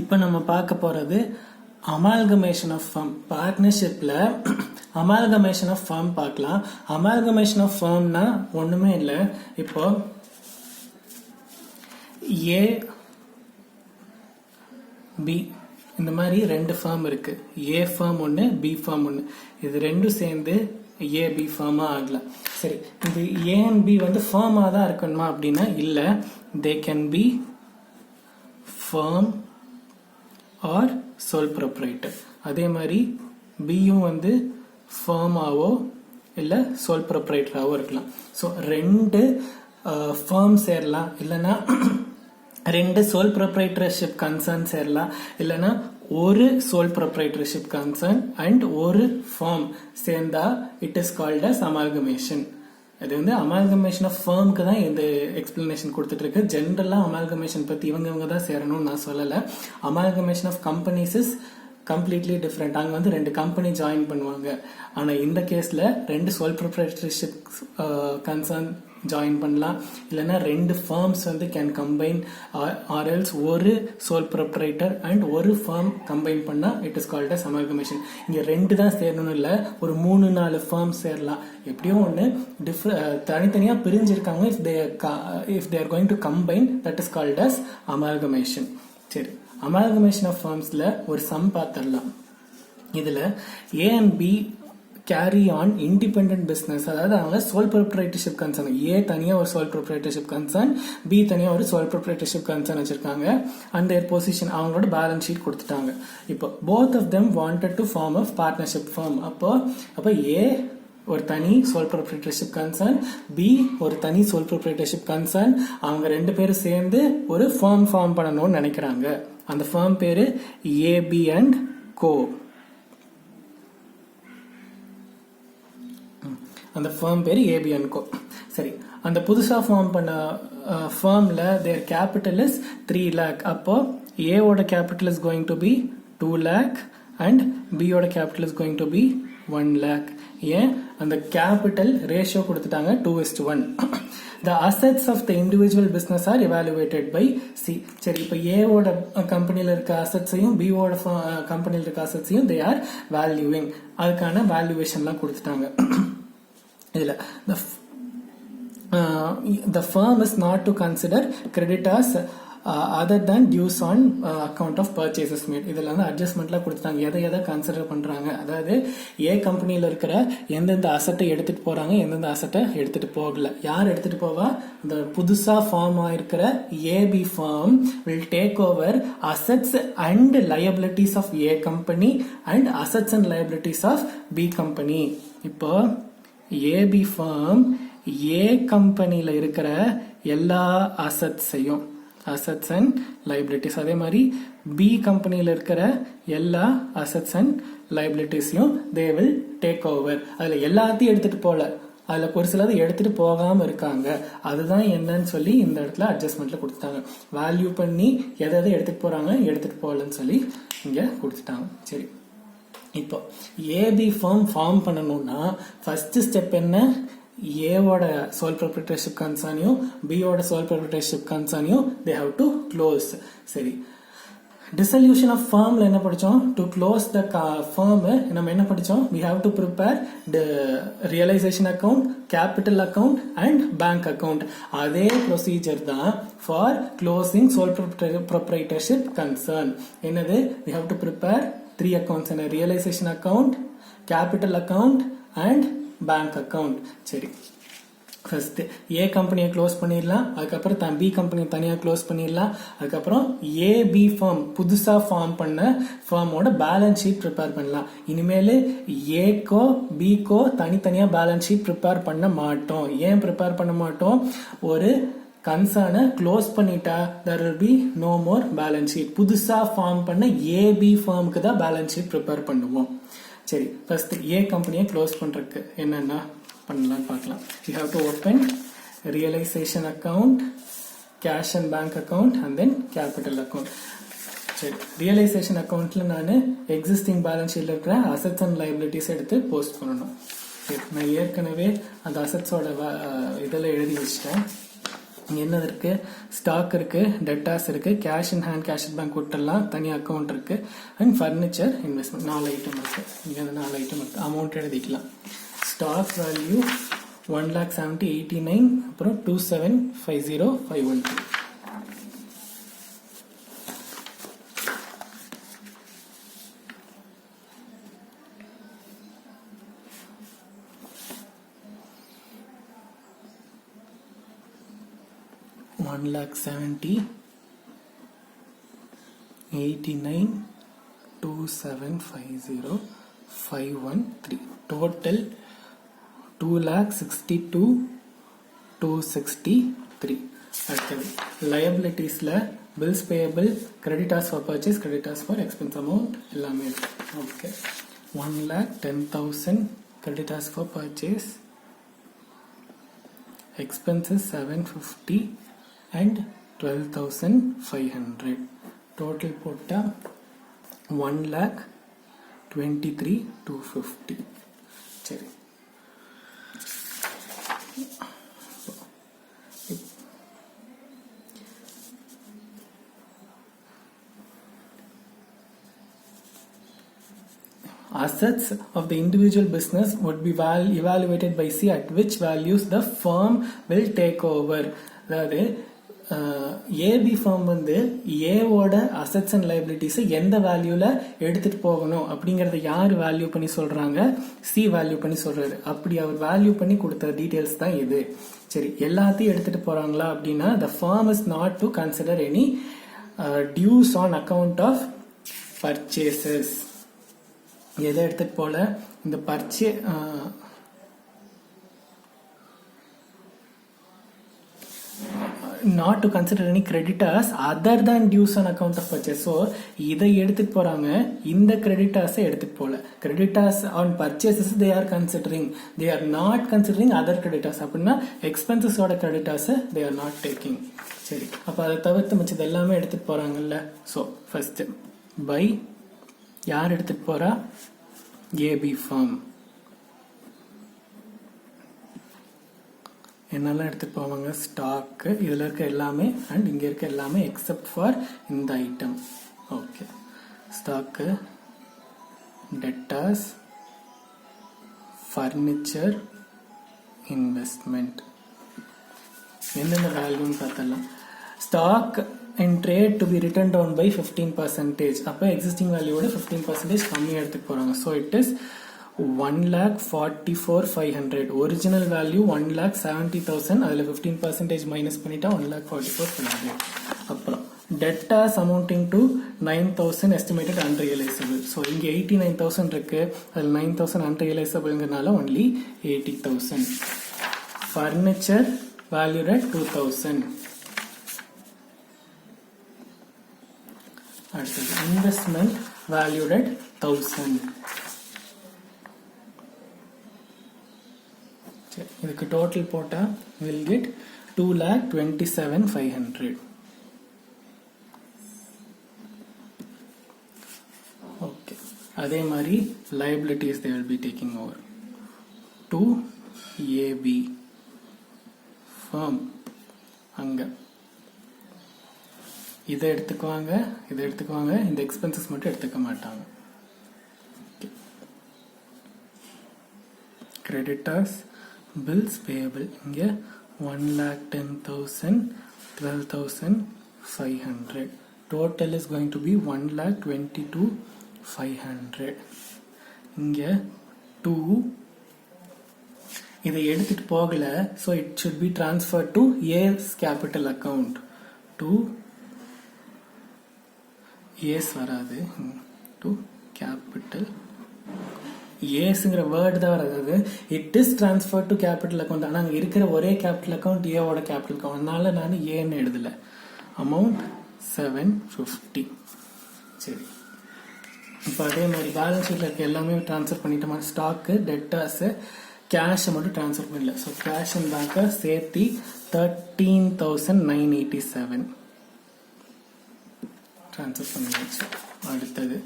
இப்போ நம்ம பார்க்க போறது அமால்கமேஷன் ஆஃப் ஃபர்ம். பார்ட்னர்ஷிப்ல அமால்கமேஷன் ஆஃப் ஃபர்ம் பார்க்கலாம். அமால்கமேஷன் ஆஃப் ஃபர்ம்னா ஒண்ணுமே இல்லை. இப்போ ஏ பி இந்த மாதிரி ரெண்டு ஃபார்ம் இருக்கு. ஏ ஃபார்ம் ஒன்று, பி ஃபார்ம் ஒன்று. இது ரெண்டும் சேர்ந்து ஏ பி ஃபார்மா ஆகலாம். சரி, இது ஏ அண்ட் பி வந்து ஃபார்மா தான் இருக்கணுமா அப்படின்னா இல்லை. They can be firm or sole proprietor. அதே மாதிரி பியும் வந்து ஃபார்மாவோ இல்லை சோல் ப்ரொப்ரைட்டராவோ இருக்கலாம். ஸோ ரெண்டு ஃபார்ம் சேரலாம், இல்லைன்னா ரெண்டு சோல் ப்ரொப்ரைட்டர்ஷிப் கன்சர்ன் சேரலாம், இல்லைன்னா ஒரு சோல் ப்ரொப்ரைட்டர்ஷிப் கன்சர்ன் அண்ட் ஒரு ஃபார்ம் சேர்ந்தா it is called as amalgamation. இது வந்து அமால்கமேஷன் ஆஃப் ஃபர்ம்க்கு தான் இந்த எக்ஸ்பிளனேஷன் கொடுத்துட்டு இருக்கு. ஜென்ரலா அமால்கமேஷன் பத்தி இவங்க தான் சேரணும்னு நான் சொல்லலை. Amalgamation of companies is completely different. அங்கே வந்து ரெண்டு கம்பெனி ஜாயின் பண்ணுவாங்க. ஆனால் இந்த கேஸில் ரெண்டு சோல் ப்ரொப்ரைட்டர்ஷிப் கன்சர்ன் ஜாயின் பண்ணலாம், இல்லைன்னா ரெண்டு ஃபார்ம்ஸ் வந்து கேன் கம்பைன் ஆர் எல்ஸ் ஒரு சோல் ப்ரொப்ரைட்டர் அண்ட் ஒரு ஃபார்ம் கம்பைன் பண்ணா it is called as amalgamation. இங்க ரெண்டு தான் சேரணும் இல்லை, ஒரு 3-4 ஃபார்ம் சேரலாம். எப்படியும் ஒன்று தனித்தனியா பிரிஞ்சிருக்காங்க. If they are going to combine that is called as amalgamation. சரி, அமால்கமேஷன் ஆஃப் ஃபார்ம்ஸ்ல ஒரு சம் பார்த்துடலாம். இதுல A and B carry on independent business. அதாவது அவங்க சோல் ப்ரொப்ரைட்டர்ஷிப் கன்சர்ன், ஏ தனியா ஒரு சோல் ப்ரொப்ரைட்டர்ஷிப் கன்சர்ன், பி தனியா ஒரு சோல் ப்ரொப்ரைட்டர்ஷிப் கன்சர்ன் வச்சிருக்காங்க. அண்ட் தேர் பொசிஷன் அவங்களோட பேலன்ஸ் ஷீட் கொடுத்துட்டாங்க. இப்போ both of them wanted to form a partnership firm. அப்போ ஏ ஒரு தனி சோல் ப்ரொப்ரைட்டர்ஷிப் கன்சர்ன், பி ஒரு தனி சோல் ப்ரொப்ரைட்டர்ஷிப் கன்சர்ன். அவங்க ரெண்டு பேரும் சேர்ந்து ஒரு ஃபார்ம் பண்ணணும்னு நினைக்கிறாங்க. அந்த ஃபார்ம் பேரு ஏபி அண்ட் கோ. அந்த ஃபார்ம் பேரு ஏபி அண்ட் கோ. சரி, அந்த புதுசா ஃபார்ம் பண்ண ஃபார்ம்ல தேர் கேபிட்டல் இஸ் 3 lakh. அப்போ ஏவோட capital is going to be 2 lakh and பியோட capital is going to be 1 lakh. ஏன் அந்த கேபிட்டல் ரேஷியோ கொடுத்துட்டாங்க 2:1. The assets of the individual business are evaluated by C. சரி, இப்போ ஏவோட கம்பெனியில் இருக்க அசட்ஸையும் பியோட கம்பெனியில் இருக்க அசட்ஸையும் they are valuing. அதுக்கான வேல்யூவேஷன்லாம் கொடுத்துட்டாங்க. இதுல the firm is not to consider creditors other than dues on account of purchases made. இதுல வந்து அட்ஜஸ்ட்மெண்ட்லாம் கொடுத்தாங்க. எதை கன்சிடர் பண்றாங்க, அதாவது ஏ கம்பெனியில இருக்கிற எந்தெந்த அசட்டை எடுத்துட்டு போறாங்க, எந்தெந்த அசட்டை எடுத்துட்டு போகல, யார் எடுத்துட்டு போவா. இந்த புதுசா ஃபார்ம் ஆயிருக்கிற AB firm will take over assets and liabilities of A company and assets and liabilities of B company. இப்போ ஏபி ஃபார்ம் ஏ கம்பெனியில இருக்கிற எல்லா அசட்ஸையும், அசட்ஸ் அண்ட் லைபிலிட்டிஸ், அதே மாதிரி பி கம்பெனியில இருக்கிற எல்லா அசட்ஸ் அண்ட் லைபிலிட்டிஸையும் தே வில் டேக் ஓவர். அதுல எல்லாத்தையும் எடுத்துட்டு போல, அதுல ஒரு சிலது எடுத்துட்டு போகாம இருக்காங்க. அதுதான் என்னன்னு சொல்லி இந்த இடத்துல அட்ஜஸ்ட்மெண்ட்ல கொடுத்துட்டாங்க. வேல்யூ பண்ணி எதை எடுத்துட்டு போறாங்க, எடுத்துட்டு போகலன்னு சொல்லி இங்க கொடுத்துட்டாங்க. சரி, இப்போ ஏபி ஃபார்ம் பண்ணணும்னா ஃபர்ஸ்ட் ஸ்டெப் என்ன, ஏவோட சோல் ப்ரொப்ரைட்டர்ஷிப் கன்சர்னையும் பியோட சோல் ப்ரொப்ரைட்டர்ஷிப் கன்சர்னையும் தே ஹேவ் டு க்ளோஸ். சரி, dissolution of firmல என்ன படிச்சோம், டு க்ளோஸ் த firm நம்ம என்ன படிச்சோம், we have to prepare the realization account, capital account and bank account. அதே ப்ரொசீஜர் தான் for closing sole proprietorship concern. என்னது, we have to prepare 3 accounts, in a realization account, capital account and bank account. சரி, first ஏ கம்பெனியை close பண்ணிடலாம், அதுக்கப்புறம் B கம்பெனியை தனியா close பண்ணிடலாம், அதுக்கப்புறம் ஏபி ஃபார்ம் புதுசா ஃபார்ம் பண்ண ஃபார்மோட பேலன்ஸ் ஷீட் ப்ரிப்பேர் பண்ணலாம். இனிமேல் ஏக்கோ பிக்கோ தனித்தனியா பேலன்ஸ் ஷீட் ப்ரிப்பேர் பண்ண மாட்டோம். ஏன் ப்ரிப்பேர் பண்ண மாட்டோம், ஒரு கன்சர்னை க்ளோஸ் பண்ணிட்டா there will be no more balance sheet. புதுசா ஃபார்ம் பண்ண ஏபி ஃபார்முக்கு தான் பேலன்ஸ் ஷீட் ப்ரிப்பேர் பண்ணுவோம். சரி, ஃபர்ஸ்ட் ஏ கம்பெனியை க்ளோஸ் பண்றதுக்கு என்னென்ன பண்ணலாம் பார்க்கலாம். you have to open realization account, cash and bank account and then capital account. சரி, ரியலைசேஷன் அக்கௌண்ட்ல நான் எக்ஸிஸ்டிங் பேலன்ஸ் ஷீட்ல இருக்கிற அசட்ஸ் அண்ட் லைபிலிட்டிஸ் எடுத்து போஸ்ட் பண்ணணும். நான் ஏற்கனவே அந்த அசட்ஸோட இதெல்லாம் எழுதி வச்சிட்டேன். என்னது இருக்கு, ஸ்டாக் இருக்கு, டெட்டாஸ் இருக்கு, cash in hand, cash bank விட்டுலாம் தனி அக்கௌண்ட் இருக்கு, அண்ட் ஃபர்னிச்சர் இன்வெஸ்ட்மெண்ட் 4 ஐட்டம் இருக்கு. இங்க 4 ஐட்டம் இருக்கு. அமௌண்ட் எழுதிக்கலாம். ஸ்டாக் வேல்யூ 1,70,89, அப்புறம் 2750,513. Total 2,62,263. அடுத்தது liabilitiesல bills payable, creditors for purchase, creditors for expense amount எல்லாமே இருக்கு. Okay, 1,10,000 creditors for purchase, expenses 750 and 12,500. total போட்டா 1,23,250. சரி, assets of the individual business would be evaluated by C at which values the firm will take over. அதாவது AB form வந்து ஏவோட assets and லைபிலிட்டிஸை எந்த வேல்யூல எடுத்துட்டு போகணும் அப்படிங்கறத யார் வேல்யூ பண்ணி சொல்றாங்க, சி வேல்யூ பண்ணி சொல்றாரு. அப்படி அவர் வேல்யூ பண்ணி கொடுத்த டீடைல்ஸ் தான் இது. சரி, எல்லாத்தையும் எடுத்துட்டு போறாங்களா அப்படின்னா the firm is not to consider any dues on account of purchases. எதை எடுத்துட்டு போல, இந்த not to consider any creditors other than dues on account of purchase. So இதை எடுத்துட்டு போறாங்க, இந்த creditors எடுத்துட்டு போல. Creditors on purchases they are considering, they are not considering other creditors. அப்படின்னா expenses ஓட creditors they are not taking. சரி, அப்ப அதை தவிர்த்து மிச்சது எல்லாமே எடுத்துட்டு போறாங்கல்ல. So first by யார் எடுத்துட்டு போறா, ஏபி ஃபார்ம். என்னெல்லாம் எடுத்துட்டு போவாங்க, ஸ்டாக், இதுல இருக்க எல்லாமே அண்ட் இங்க இருக்க எல்லாமே எக்ஸப்ட் ஃபார் இந்த item. Okay, stock, debtors, furniture, investment. என்னென்ன வேல்யூன்னு பார்த்தலாம். Stock in trade to be written down by 15%. அப்ப existing value ஓட 15% கம்மியா எடுத்துட்டு போறாங்க. So it is 1,44,500. Original value 1,70,000, அதுல 15% மைனஸ் பண்ணிட்டா 1,44,500. அப்புறம் debtors amounting to 9,000 estimated unrealizable. So இங்க 89,000 இருக்கு, அதுல 9,000 unrealizableங்கனால only 80,000. furniture valued at 2,000. அடுத்தது இன்வெஸ்ட்மெண்ட் valued at 1,000. இதுக்கு டோட்டல் போட்டா will get 2,27,500. ஓகே, அதே மாதிரி liabilities they will be taking over. 2AB firm, அங்க இதை எடுத்துக்குவாங்க, இதை எடுத்துக்குவாங்க, இந்த எக்ஸ்பென்சஸ் மட்டும் எடுத்துக்க மாட்டாங்க. கிரெடிட்டர்ஸ், பில்ஸ் பேயபிள், இங்க 1,10,000, 12,500. total is going to be 1,22,500. இங்க 2, இதை எடுத்துட்டு போகல, so it should be transferred to A's capital account. 2 ace வராது, டு கேபிட்டல். ஏஸ்ங்கிற வேர்டு தான் வராது, it is transfer to capital account. ஆனால் அங்கே இருக்கிற ஒரே கேபிட்டல் அக்கௌண்ட் ஏவோட கேபிட்டல் அக்கௌண்ட், அதனால நான் ஏன்னு எழுதல. அமௌண்ட் 750. சரி, இப்போ அதே மாதிரி பேலன்ஸ் ஷீட்ல இருக்க எல்லாமே டிரான்ஸ்ஃபர் பண்ணிட்டோமா. ஸ்டாக்கு, டெட்டாஸ், கேஷை மட்டும் டிரான்ஸ்ஃபர் பண்ணல. ஸோ கேஷ் அண்ட் பேங்கை சேர்த்து 13,987 ட்ரான்ஸ்ஃபர் பண்ணிடுச்சு. அடுத்தது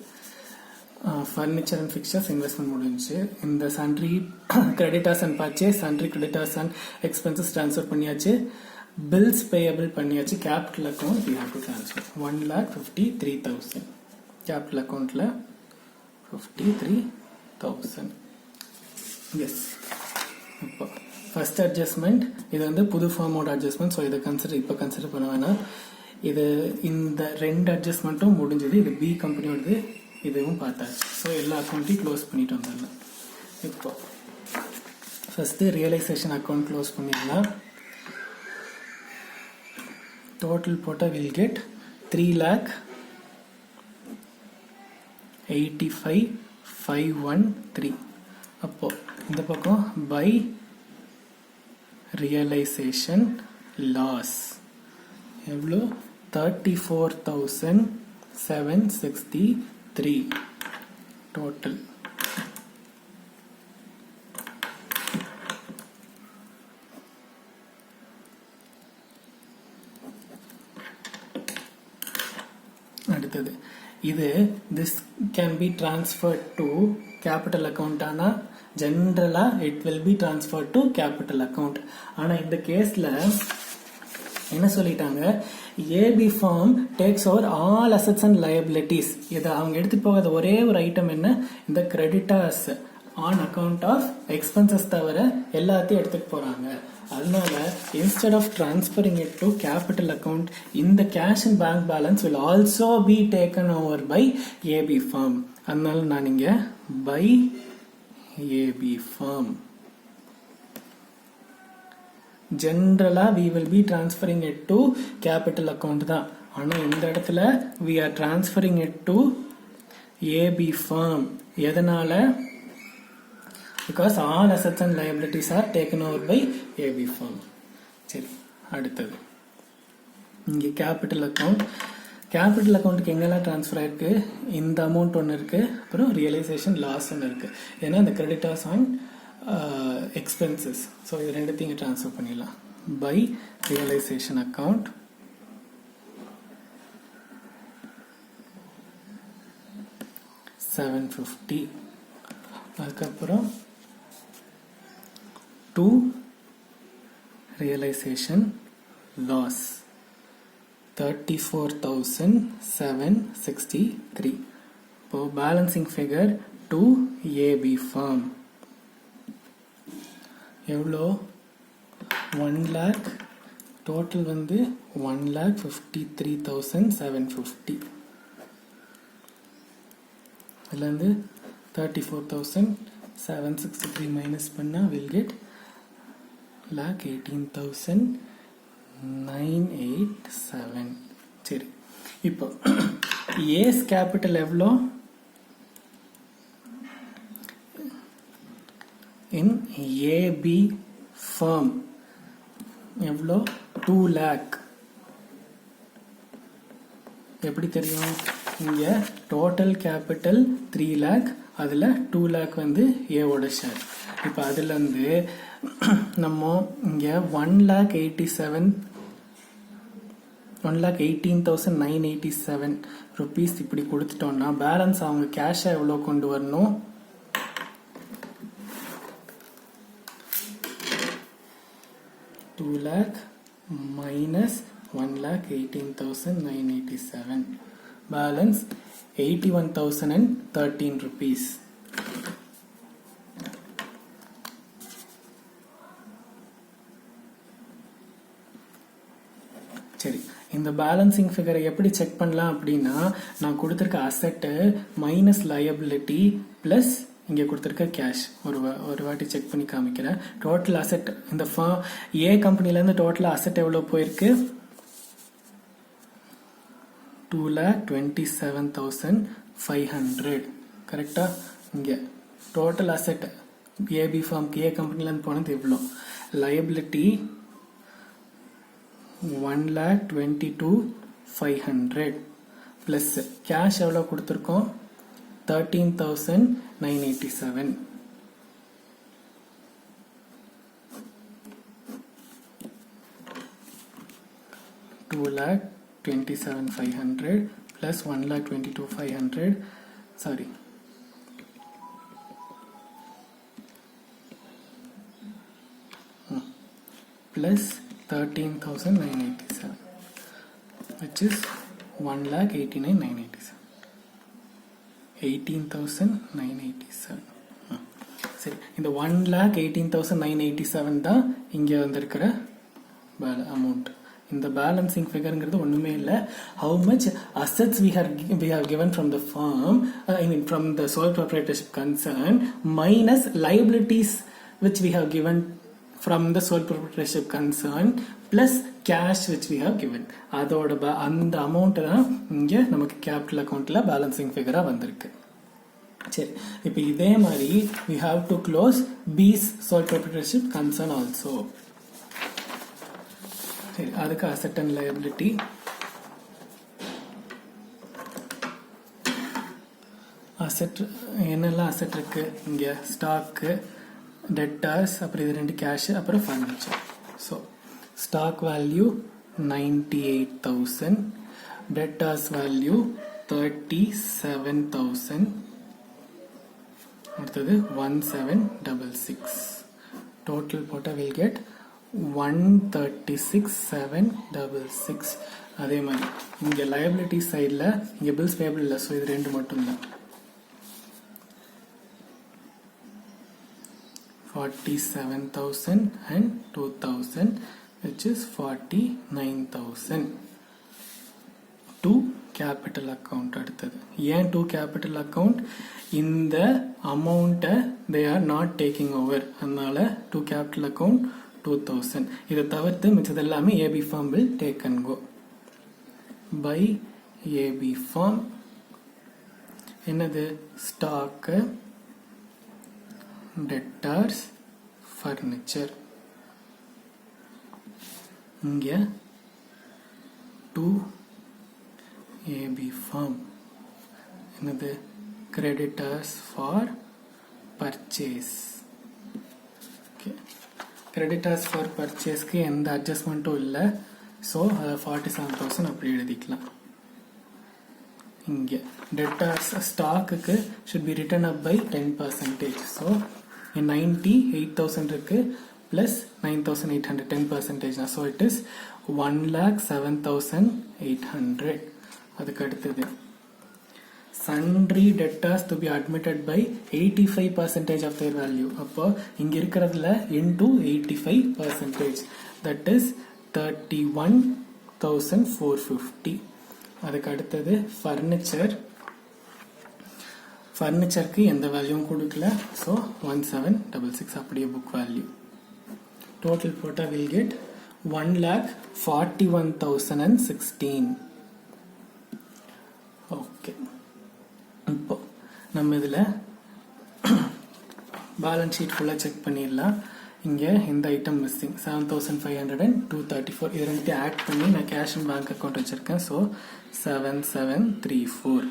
ஃபர்னிச்சர் அண்ட் ஃபிக்சர்ஸ் இன்வெஸ்ட்மெண்ட் முடிஞ்சு. இந்த sundry creditors and purchase, sundry creditors and expenses transfer பண்ணியாச்சு. பில்ஸ் பேயபிள் பண்ணியாச்சு. Capital account we have to transfer 1,53,000. Capital அக்கௌண்ட்ல 53,000. எஸ். இப்போ ஃபர்ஸ்ட் அட்ஜஸ்ட்மெண்ட் இது வந்து புது ஃபார்மோட அட்ஜஸ்ட்மெண்ட். ஸோ இதை இப்போ கன்சிடர் பண்ண வேணாம். இது இந்த ரெண்டு அட்ஜஸ்ட்மெண்ட்டும் முடிஞ்சது. இது பி கம்பெனியோடது, இதுவும் பார்த்தாச்சு. ஸோ எல்லா அக்கௌண்ட்டையும் க்ளோஸ் பண்ணிட்டு வந்துடலாம். இப்போ ஃபர்ஸ்ட் ரியலைசேஷன் அக்கௌண்ட் க்ளோஸ் பண்ணிடலாம். டோட்டல் போட்டால் வில் கெட் 3,85,513. அப்போ இந்த பக்கம் பை ரியலைசேஷன் லாஸ் எவ்வளோ 34,763 டோட்டல். அடுத்தது இது this can be transferred to capital account. ஆனா ஜெனரலா it will be transferred to capital account. ஆனா இந்த கேஸ்ல என்ன சொல்லிட்டாங்க, AB firm takes over all assets and liabilities. இதை அவங்க எடுத்துட்டு போகாத ஒரே ஒரு ஐட்டம் என்ன, இந்த creditors on account of expenses தவிர எல்லாத்தையும் எடுத்துட்டு போறாங்க. அதனால instead of transferring it to capital account, இந்த cash and bank balance will also be taken over by AB firm. அதனால நான் இங்க by AB firm. ஜெனரலா we will be transferring it to capital account தான். ஆனா இந்த இடத்துல we are transferring it to AB firm. எதனால? Because all assets and liabilities are taken over by AB firm. சரி, அடுத்தது இங்க கேபிட்டல் அக்கவுண்ட். கேபிட்டல் அக்கவுண்ட்டுக்கு எங்கெல்லாம் ட்ரான்ஸ்ஃபர் ஆயிருக்கு, இந்த அமௌண்ட் ஒன்று இருக்கு, அப்புறம் ரியலைசேஷன் லாஸ் ஒன்று இருக்கு. ஏன்னா இந்த கிரெடிட்டர்ஸ் ஆன் எக்ஸ்பென்சஸ். ஸோ இது ரெண்டுத்தையும் ட்ரான்ஸ்ஃபர் பண்ணிடலாம். By realisation account $750. அதுக்கப்புறம் to realization loss 34,763. இப்போ balancing figure to AB firm எவ்வளோ 1 lakh, டோட்டல் வந்து 1,53,750. இதுல இருந்து 34,763 மைனஸ் பண்ணா will get 1,18,987. சரி, இப்போ ஏஸ் கேபிட்டல் எவ்வளோ, இன் ஏபி firm எவ்வளோ 2 lakh. எப்படி தெரியும், இங்க டோட்டல் கேபிட்டல் 3 lakh, அதுல 2 lakh வந்து ஏவோட ஷேர். இப்போ அதுல இருந்து நம்ம இங்க 1,18,987 ருபீஸ் இப்படி கொடுத்துட்டோம்னா பேலன்ஸ் அவங்க கேஷா எவ்வளோ கொண்டு வரணும், 2 lakh minus 1,18,987. Balance 81,013 rupees. சரி, இந்த பேலன்சிங் ஃபிகரை எப்படி செக் பண்ணலாம் அப்படின்னா, நான் கொடுத்துருக்க அசெட் மைனஸ் லயபிலிட்டி பிளஸ் இங்கே கொடுத்துருக்க கேஷ் ஒரு வாட்டி செக் பண்ணி காமிக்கிறேன். டோட்டல் அசெட் இந்த ஏ கம்பெனிலேருந்து டோட்டல் அசெட் எவ்வளோ போயிருக்கு, 2,27,500. கரெக்டா? இங்கே டோட்டல் அசெட் ஏபி ஃபார்ம்க்கு ஏ கம்பெனிலேருந்து போனது எவ்வளோ, லயபிலிட்டி 1,22,500 பிளஸ் கேஷ் எவ்வளோ கொடுத்துருக்கோம், 13,987. $2,27,500 plus 1,22,500. Sorry. Plus 13,987, which is 1,89,987. 18,987. சரி, இந்த 1,18,987 தான் இங்கே வந்திருக்கிற அமௌண்ட். இந்த பேலன்சிங் ஃபிகருங்கிறது ஒன்றுமே இல்லை. How much assets we have given from the firm, from the sole proprietorship concern, minus liabilities which we have given from the sole proprietorship concern, plus cash which we have given. அதோட அந்த amount தான் இங்கே நமக்கு capital அக்கௌண்ட்ல balancing ஃபிகரா வந்திருக்கு. சரி, இப்போ இதே மாதிரி we have to close B's sole proprietorship concern also. சரி, அதுக்கு asset and liability. asset என்னெல்லாம் asset இருக்கு இங்க? ஸ்டாக், டெட்டார்ஸ், அப்புறம் இது ரெண்டு கேஷ், அப்புறம் furniture. So stock value 98,000, debtors value 37,000, அடுத்தது 1766. டோட்டல் போட்டால் வில் கெட் 136,766. அதே மாதிரி இங்கே லயபிலிட்டி சைடில் இங்கே பில்ஸ் பேபிள் இல்லை, ஸோ இது ரெண்டு மட்டும்தான். 47,000 and 2,000, which is 49,000. to capital account. அடுத்தது ஏன் to capital account? இந்த amount they are not taking over, அதனால to capital account 2,000. இதை தவிர்த்து மிச்சது எல்லாமே AB firm will take and go. by AB firm என்னது? stock, debtors, furniture. இங்க to AB firm என்னது? creditors for purchase. okay, creditors for purchase க்கு எந்த அட்ஜஸ்ட்மெண்ட்டும் இல்லை, ஸோ அதை 47,000 அப்படி எழுதிக்கலாம். இங்கே debtors ஸ்டாக்குக்கு should be written up by 10%. So 98,000 இருக்கு plus 9,800, 10%. So it is 1,07,800. அதுக்கு அடுத்தது sundry debtors to be admitted by 85% of their value. அப்போ இங்க இருக்கிறதுல into 85%, that is 31,450. அதுக்கு அடுத்தது ஃபர்னிச்சருக்கு எந்த வேல்யூவும் கொடுக்கல, ஸோ 1766 அப்படியே புக் வேல்யூ. டோட்டல் போட்டா will get 1,41,016. ஓகே, இப்போ நம்ம இதில் பேலன்ஸ் ஷீட் ஃபுல்லாக செக் பண்ணிடலாம். இங்கே இந்த ஐட்டம் மிஸ்ஸிங் 7,500 and 234. இது ரெண்டு ஆட் பண்ணி நான் கேஷ் அண்ட் பேங்க் அக்கௌண்ட் வச்சுருக்கேன். ஸோ 7734.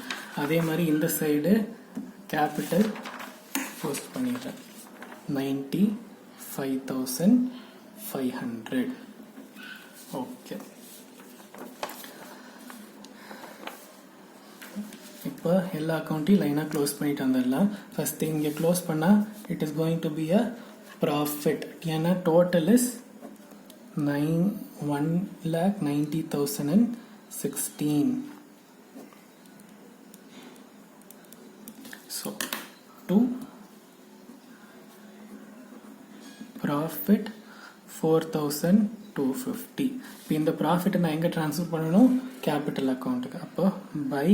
அதே மாதிரி இந்த சைடு கேபிட்டல் போஸ்ட் பண்ணிடுறேன் 95,500. ஓகே, இப்போ எல்லா அக்கௌண்ட்டையும் லைனாக க்ளோஸ் பண்ணிட்டு வந்துடலாம். ஃபர்ஸ்ட் இங்கே க்ளோஸ் பண்ணால் it is going to be a profit. ஏன்னா total is 1,90,016. So to profit 4,250. இப்போ இந்த ப்ராஃபிட்டை நான் எங்கே ட்ரான்ஸ்ஃபர் பண்ணணும்? கேபிட்டல் அக்கௌண்ட்டுக்கு. அப்போ பை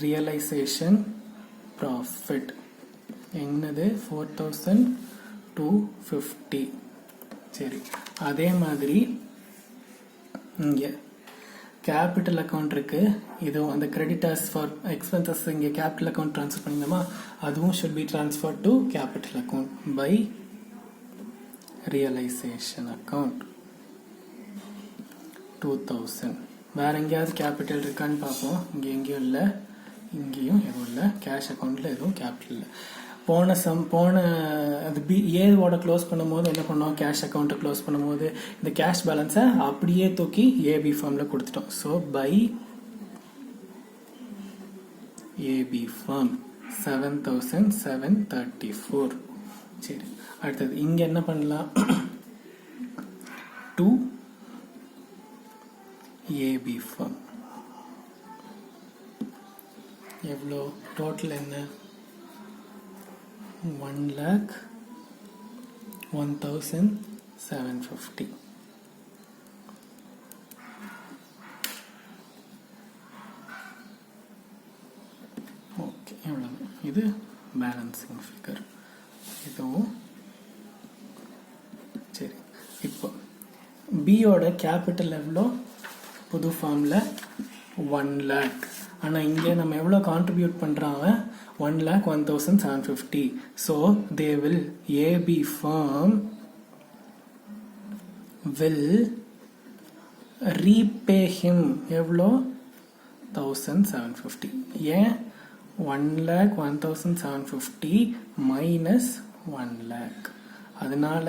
realization profit என்னது? 4,250. சரி, அதே மாதிரி இங்கே கேபிட்டல் அக்கௌண்ட் இருக்கு, இதுவும் அந்த கிரெடிட்டர்ஸ் ஃபார் எக்ஸ்பென்சஸ் இங்கே கேபிட்டல் அக்கௌண்ட் ட்ரான்ஸ்ஃபர் பண்ணிருந்தோமா, அதுவும் should be transferred to capital account by realization account 2,000. வேற எங்கேயாவது கேபிட்டல் இருக்கான்னு பார்ப்போம். இங்கே எங்கேயும் இல்லை, இங்கேயும் எதுவும் இல்லை. கேஷ் அக்கௌண்ட்ல எதுவும் கேபிட்டல் இல்லை. போன அது ஏவோட க்ளோஸ் பண்ணும்போது என்ன பண்ணோம்? கேஷ் அக்கௌண்ட்டை க்ளோஸ் பண்ணும்போது இந்த கேஷ் பேலன்ஸை அப்படியே தூக்கி ஏபி ஃபார்ம்ல கொடுத்துட்டோம். So by AB firm 7,734. சரி, அடுத்தது இங்க என்ன பண்ணலாம்? 2 ஏபி ஃபார்ம் எவ்வளோ டோட்டல் என்ன 1,01,750. ஓகே எவ்வளோ இது பேலன்சிங் ஃபிகர் இதுவும் சரி. இப்போ பியோட கேபிட்டல் எவ்வளோ புது ஃபார்மில் 1 lakh. ஆனால் இங்கே நம்ம எவ்வளோ கான்ட்ரிபியூட் பண்ணுறாங்க 1,01,750. So they will AB firm will repay him எவ்வளோ 1,750. ஏன் 1,01,750 minus 1 lakh. அதனால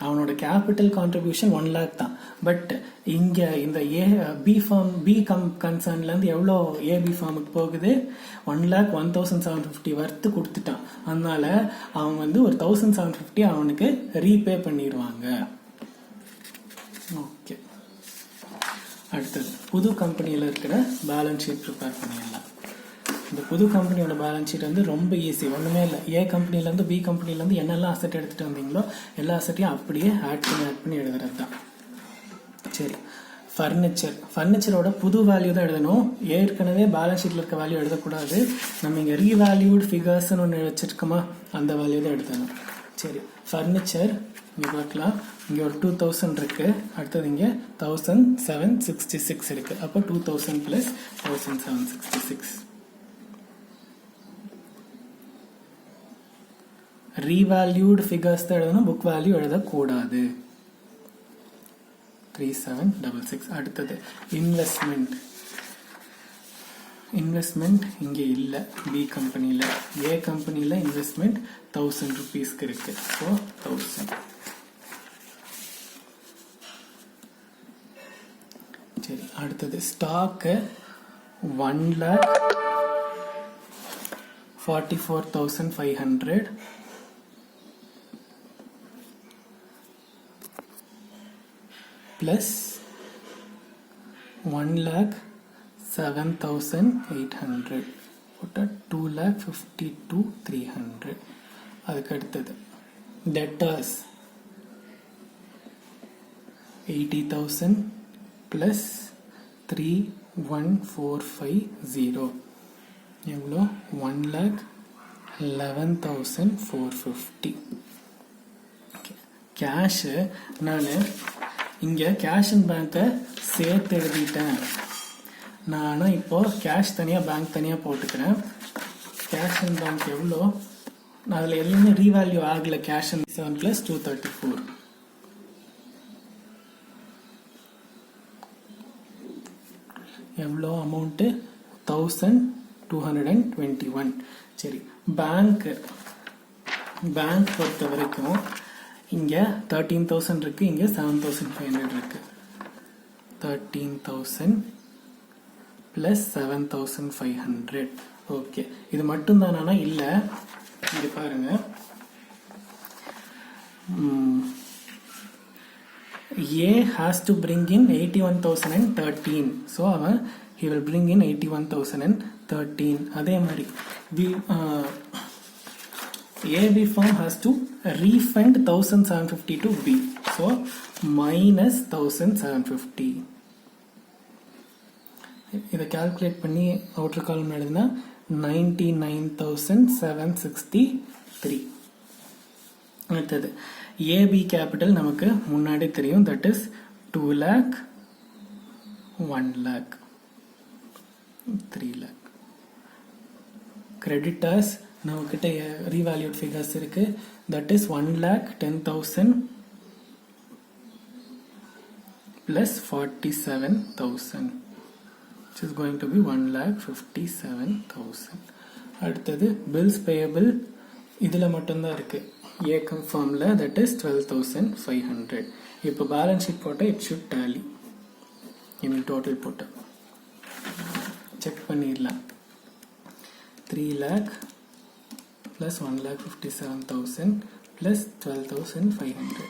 அவனோட கேபிட்டல் கான்ட்ரிபியூஷன் 1 lakh தான். பட் இங்க இந்த பி ஃபார்ம் பி கன்சர்ன்ல இருந்து எவ்வளோ ஏபி ஃபார்முக்கு போகுது 1,01,750 வர்த்து கொடுத்துட்டான். அதனால அவன் வந்து ஒரு 1,750 அவனுக்கு ரீபே பண்ணிடுவாங்க. ஓகே அடுத்தது புது கம்பெனியில் இருக்கிற பேலன்ஸ் ஷீட் ப்ரிப்பேர் பண்ணிடலாம். இந்த புது கம்பெனியோட பேலன்ஸ் ஷீட் வந்து ரொம்ப ஈஸி, ஒன்றுமே இல்லை. ஏ கம்பெனிலேருந்து பி கம்பெனிலேருந்து என்னெல்லாம் அசெட் எடுத்துகிட்டு வந்தீங்களோ எல்லா அசெட்டையும் அப்படியே ஆட் பண்ணி எழுதுறது தான். சரி, ஃபர்னிச்சரோட புது வேல்யூ தான் எழுதணும். ஏற்கனவே பேலன்ஸ் ஷீட்டில் இருக்க வேல்யூ எழுதக்கூடாது. நம்ம இங்கே ரீவேல்யூட் ஃபிகர்ஸ்னு ஒன்று வச்சுருக்கோமா, அந்த வேல்யூ தான் எழுதணும். சரி, ஃபர்னிச்சர் இங்கே பார்க்கலாம். இங்கே ஒரு 2,000 இருக்கு, அடுத்தது இங்கே 1,766 இருக்கு. அப்போ 2,000 + 1,766. ரீவேல்யூட் ஃபிகர்ஸ் தான் எழுதணும், புக் வேல்யூ எழுதக்கூடாது. 3,766. அடுத்தது இன்வெஸ்ட்மெண்ட் இங்கே இல்லை பி கம்பெனியில். ஏ கம்பெனியில் இன்வெஸ்ட்மெண்ட் 1,000 rupeesக்கு இருக்கு. ஸோ 1,000. சரி, அடுத்தது ஸ்டாக்கு 1,44,500 plus 1,07,800 போட்டால் 2,52,300. அதுக்கு அடுத்தது debtors 80,000 plus 3,1,450 எவ்வளோ 1,11,450. கேஷு நான் இங்கே கேஷ் அண்ட் பேங்க்கை சேர்த்து எழுதிட்டேன். நான் ஆனால் இப்போ கேஷ் தனியாக பேங்க் தனியாக போட்டுக்கிறேன். கேஷ் அண்ட் பேங்க் எவ்வளோ, நான் அதில் எல்லாமே ரீவேல்யூ ஆகலை. கேஷ் அண்ட் 7 + 234 எவ்வளோ அமௌண்ட்டு 1,221. சரி, பேங்க் பொறுத்த வரைக்கும் இங்கே 13,000 இருக்கு, இங்கே 7,500 இருக்கு. 13,000 + 7,500. ஓகே, இது மட்டும் தானா? இல்லை, இது பாருங்க. A has to bring in 81,013. So he will bring in 81,013. அதே மாதிரி AB firm has to refund 1,750 to B. So minus 1,750. இதை கால்குலேட் பண்ணி அவுட்டர் காலம் எழுதுனா 99,763. அடுத்தது AB கேபிட்டல் நமக்கு முன்னாடி தெரியும், that is 2 lakh, 1 lakh, 3 lakh. Creditors நம்மக்கிட்ட ரீவேல்யூட் ஃபிகர்ஸ் இருக்கு, that is 1,10,000 plus 47,000, which is going to be 1,57,000. அடுத்தது பில்ஸ் பேயபிள் இதில் மட்டும்தான் இருக்கு ஏகம் ஃபார்ம்ல, தட் இஸ் 12,500. இப்போ பேலன்ஸ் ஷீட் போட்டால் இட் ஷுட் டேலி. இன்னும் டோட்டல் போட்டால் செக் பண்ணிடலாம். 3 lakh plus 1,57,000 plus 12,500,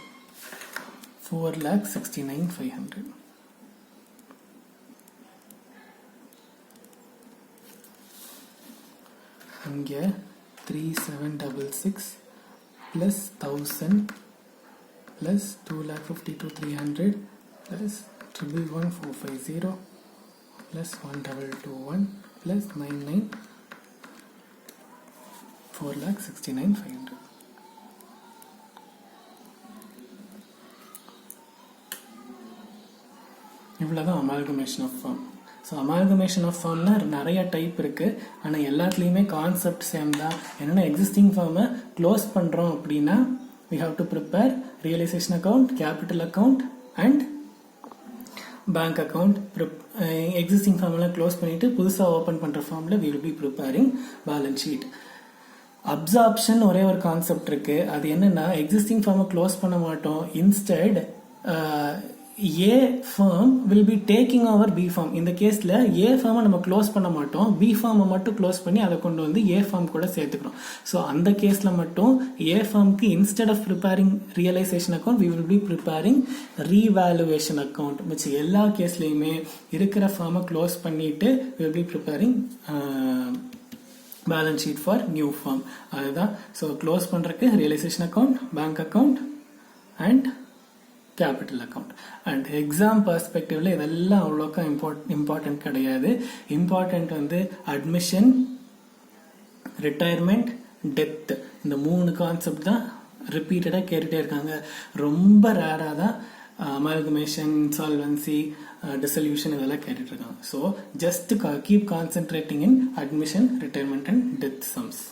4,69,500. இங்கே 3766 plus 1000 plus 2,52,300 plus 111,450 plus 1,221 plus 99 4,69,500. இவ்வளோதான் அமால்கமேஷன் ஆஃப் ஃபார்ம். ஸோ அமால்கமேஷன் ஆஃப் ஃபார்ம்னா நிறைய டைப் இருக்குது, ஆனால் எல்லாத்துலேயுமே கான்செப்ட் சேம் தான். என்னென்னா எக்ஸிஸ்டிங் ஃபார்மை க்ளோஸ் பண்ணுறோம் அப்படின்னா we have to prepare realization account, capital account and bank account. Existing ஃபார்ம்லாம் க்ளோஸ் பண்ணிவிட்டு புதுசாக ஓப்பன் பண்ணுற ஃபார்மில் we will be preparing balance sheet. Absorption ஒரே ஒரு கான்செப்ட் இருக்குது. அது என்னென்னா எக்ஸிஸ்டிங் ஃபார்மை க்ளோஸ் பண்ண மாட்டோம். Instead A firm will be taking over B firm. இந்த கேஸில் A firm நம்ம க்ளோஸ் பண்ண மாட்டோம், B firm மட்டும் க்ளோஸ் பண்ணி அதை கொண்டு வந்து A firm கூட சேர்த்துக்கிறோம். ஸோ அந்த கேஸில் மட்டும் A firmக்கு instead of preparing realization account we will be preparing revaluation account. மிச்ச எல்லா கேஸ்லையுமே இருக்கிற ஃபார்மை க்ளோஸ் பண்ணிட்டு we will be preparing balance sheet for new firm. அதுதான். ஸோ க்ளோஸ் பண்ணுறதுக்கு realization account, bank account and capital account. And exam பர்ஸ்பெக்டிவ்ல இதெல்லாம் அவ்வளோக்கா இம்பார்ட்டன்ட் கிடையாது. இம்பார்ட்டன்ட் வந்து அட்மிஷன், ரிட்டையர்மெண்ட், டெத், இந்த 3 கான்செப்ட் தான் ரிப்பீட்டடாக கேட்டுகிட்டே இருக்காங்க. ரொம்ப ரேராக தான் அமால்கமேஷன், இன்சால்வன்சி, டிசல்யூஷன் இதெல்லாம் கேட்டுட்டு இருக்காங்க. So just keep concentrating in admission, retirement and death sums.